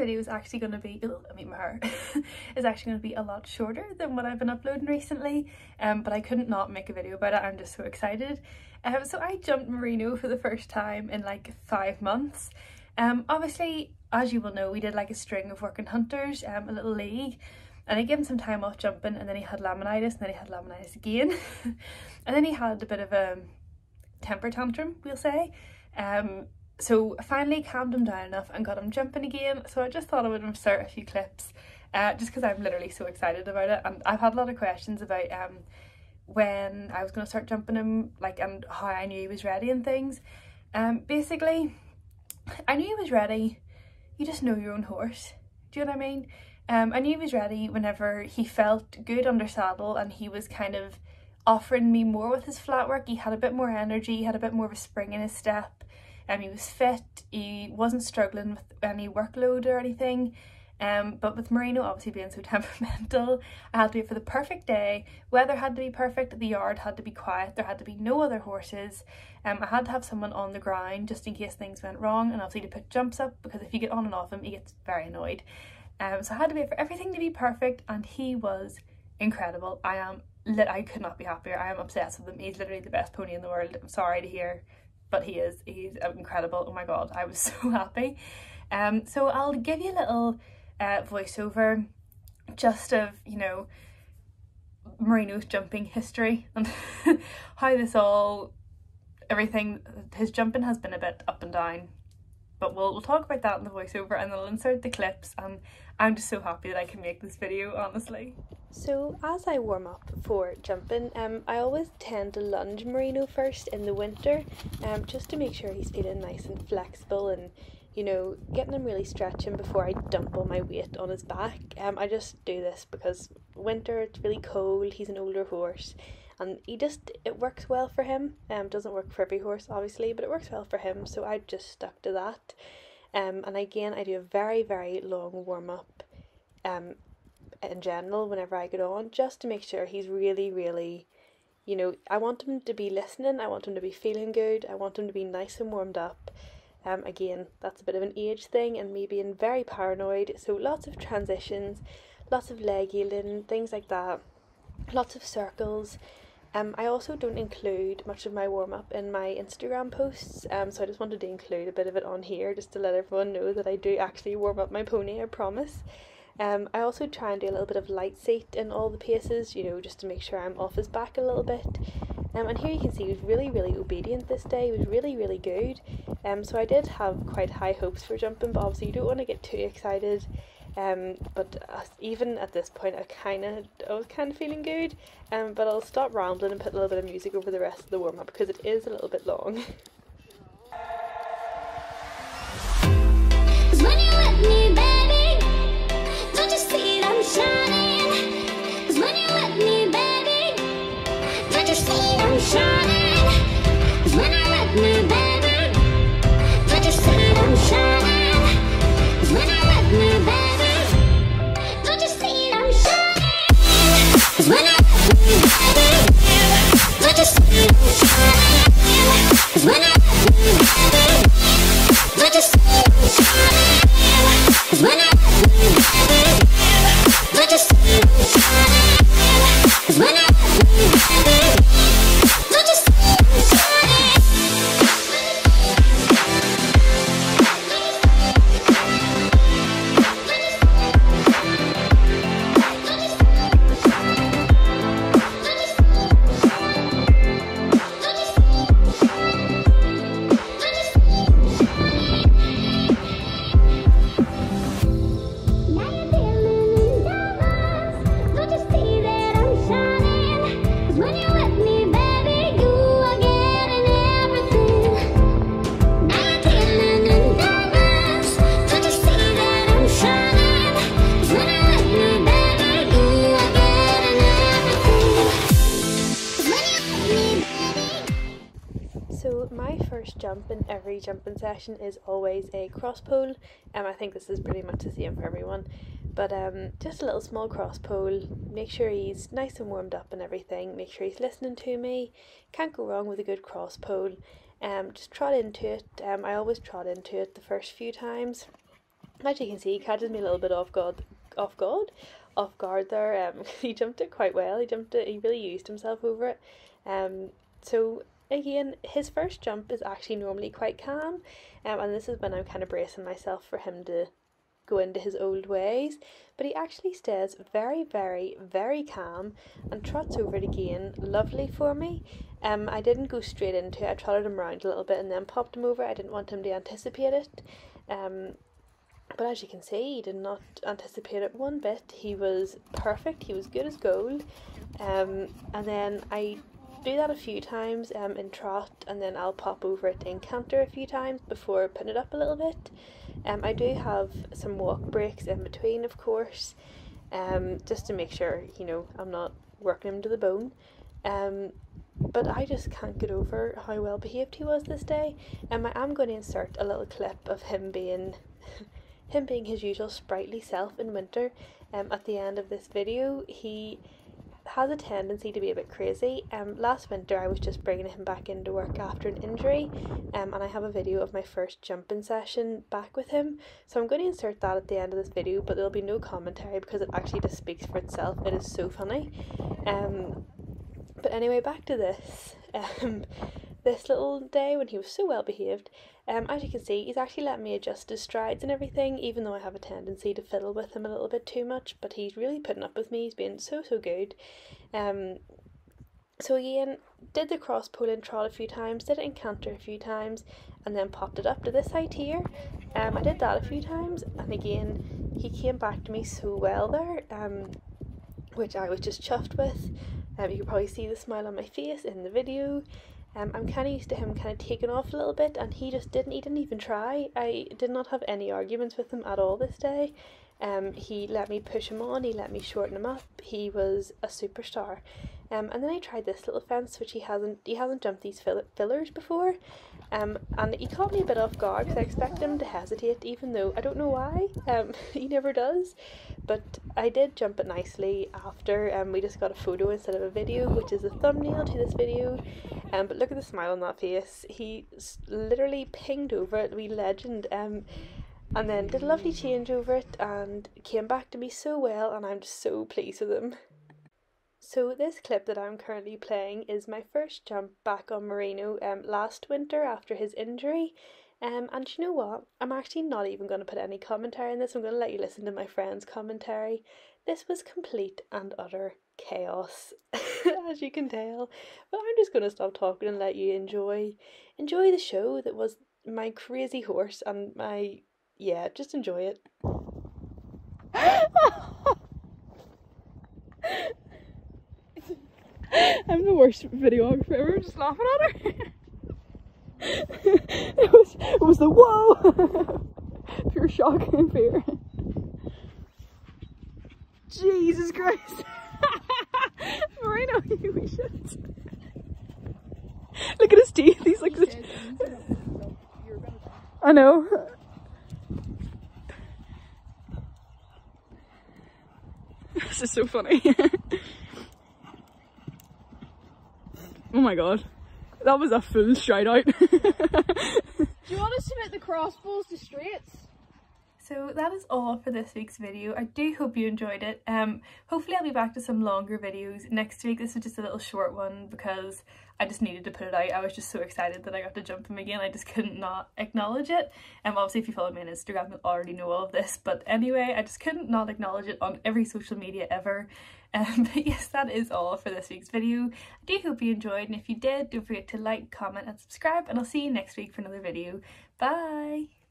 video is actually going to be, my hair is actually going to be a lot shorter than what I've been uploading recently, but I couldn't not make a video about it. I'm just so excited. So I jumped Moreno for the first time in like 5 months. Obviously, as you will know, we did like a string of working hunters, a little league, and I gave him some time off jumping, and then he had laminitis, and then he had laminitis again, and then he had a bit of a temper tantrum, we'll say. So I finally calmed him down enough and got him jumping again. So I just thought I would insert a few clips, just because I'm literally so excited about it. And I've had a lot of questions about when I was going to start jumping him, like, and how I knew he was ready and things. Basically, I knew he was ready. You just know your own horse. Do you know what I mean? I knew he was ready whenever he felt good under saddle and he was kind of offering me more with his flat work. He had a bit more energy, he had a bit more of a spring in his step, he was fit, he wasn't struggling with any workload or anything. But with Moreno obviously being so temperamental, I had to wait for the perfect day. Weather had to be perfect, the yard had to be quiet, there had to be no other horses. I had to have someone on the ground just in case things went wrong, and obviously to put jumps up, because if you get on and off him, he gets very annoyed. So I had to wait for everything to be perfect, and he was incredible. I could not be happier. I am obsessed with him. He's literally the best pony in the world. I'm sorry to hear, but he's incredible. Oh my god, I was so happy. So I'll give you a little voiceover just of, you know, Moreno's jumping history and how everything, his jumping has been a bit up and down, but we'll talk about that in the voiceover, and I'll insert the clips, and I'm just so happy that I can make this video, honestly. So as I warm up for jumping, I always tend to lunge Moreno first in the winter, just to make sure he's feeling nice and flexible, and, you know, getting him really stretching before I dump all my weight on his back. I just do this because winter, it's really cold, he's an older horse, and it works well for him. Doesn't work for every horse obviously, but it works well for him, so I just stuck to that. And again, I do a very, very long warm-up in general whenever I get on, just to make sure he's really, really, you know, I want him to be listening, I want him to be feeling good, I want him to be nice and warmed up. Again, that's a bit of an age thing and me being very paranoid, so lots of transitions, lots of leg yielding, things like that, lots of circles. I also don't include much of my warm-up in my Instagram posts, so I just wanted to include a bit of it on here just to let everyone know that I do actually warm up my pony, I promise. I also try and do a little bit of light seat in all the paces, you know, just to make sure I'm off his back a little bit. And here you can see he was really, really obedient this day. He was really, really good. So I did have quite high hopes for jumping, but obviously you don't want to get too excited. But even at this point, I was kind of feeling good. But I'll stop rambling and put a little bit of music over the rest of the warm up because it is a little bit long. When you're with me, baby, don't you see I'm shining? 'Cause when you're with me, baby, don't you see I'm shining? 'Cause when you're with me, baby, don't you see I'm shining? 'Cause when you're with me, baby, don't you see I'm shining? 'Cause when you're with me, baby, don't you see I'm shining? 'Cause when you're with me, baby, don't you see I'm shining? 'Cause when you're with me, baby, don't you see I'm shining? 'Cause when you're with me, baby, don't you see I'm shining? So my first jump in every jumping session is always a cross pole. I think this is pretty much the same for everyone, but just a little small cross pole. Make sure he's nice and warmed up and everything, make sure he's listening to me. Can't go wrong with a good cross pole. Just trot into it. I always trot into it the first few times, As you can see, he catches me a little bit off guard there. He jumped it quite well. He really used himself over it. So again, his first jump is actually normally quite calm, and this is when I'm kind of bracing myself for him to go into his old ways, but he actually stays very, very, very calm and trots over it again lovely for me. I didn't go straight into it. I trotted him around a little bit and then popped him over. I didn't want him to anticipate it. But as you can see, he did not anticipate it one bit. He was perfect. He was good as gold. And then I do that a few times in trot, and then I'll pop over it in canter a few times before putting it up a little bit. I do have some walk breaks in between, of course, just to make sure, you know, I'm not working him to the bone. But I just can't get over how well behaved he was this day. I am going to insert a little clip of him being his usual sprightly self in winter. At the end of this video. He has a tendency to be a bit crazy. Last winter I was just bringing him back into work after an injury, and I have a video of my first jumping session back with him, so I'm going to insert that at the end of this video, but there'll be no commentary because it actually just speaks for itself. It is so funny. But anyway, back to this. This little day when he was so well behaved. As you can see, he's actually let me adjust his strides and everything, even though I have a tendency to fiddle with him a little bit too much, but he's really putting up with me. He's been so good. So again, did the cross pole and trot a few times, did it in canter a few times, and then popped it up to this height here. I did that a few times, and again, he came back to me so well there, which I was just chuffed with. You can probably see the smile on my face in the video. I'm kind of used to him kind of taking off a little bit, and he didn't even try. I did not have any arguments with him at all this day. He let me push him on, he let me shorten him up. He was a superstar. And then I tried this little fence, which he hasn't jumped these fillers before. And he caught me a bit off guard because I expect him to hesitate, even though I don't know why. He never does. But I did jump it nicely after. We just got a photo instead of a video, which is the thumbnail to this video. But look at the smile on that face. He literally pinged over it, wee legend. And then did a lovely change over it and came back to me so well, and I'm just so pleased with him. So this clip that I'm currently playing is my first jump back on Moreno last winter after his injury. And you know what? I'm actually not even going to put any commentary in this. I'm going to let you listen to my friend's commentary. This was complete and utter chaos, as you can tell. But I'm just going to stop talking and let you enjoy the show that was my crazy horse and my... yeah, just enjoy it. I'm the worst videographer ever, I'm just laughing at her. it was the whoa! Pure shock and fear. Jesus Christ! Moreno, you wee shit. Look at his teeth, he's like this. I know. This is so funny. Oh my god, that was a full stride out. Do you want us to make the crossbows to straights? So that is all for this week's video. I do hope you enjoyed it. Hopefully I'll be back to some longer videos next week. This was just a little short one because I just needed to put it out. I was just so excited that I got to jump him again. I just couldn't not acknowledge it. Obviously if you follow me on Instagram you'll already know all of this, but anyway, I just couldn't not acknowledge it on every social media ever. But yes, that is all for this week's video. I do hope you enjoyed, and if you did, don't forget to like, comment and subscribe, and I'll see you next week for another video. Bye!